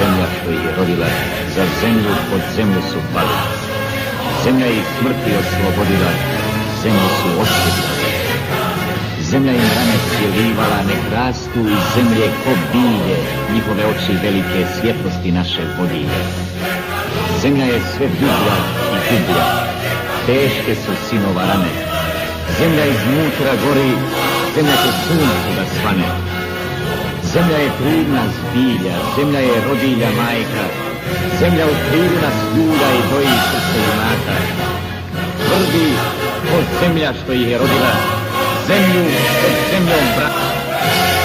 Zemlja što ih je rodila, za zemlju pod zemlju su pali. Zemlja ih smrti oslobodila, zemlju su osvjetila. Zemlja im rane cjelivala, nek rastu iz zemlje ko bilje, njihove oči velike svjetlosti naše vodilje. Zemlja je sve dublja i dublja, teške su sinova rane. Zemlja iznutra gori, zemlja će suncu da svane. Zemlja je trudna zbilja, zemlja je rodilja majka, zemlja u krilu nas ljuda i doji srce junaka. Tvrdi od zemlja što ih je rodila, zemlju pod zemljom braka.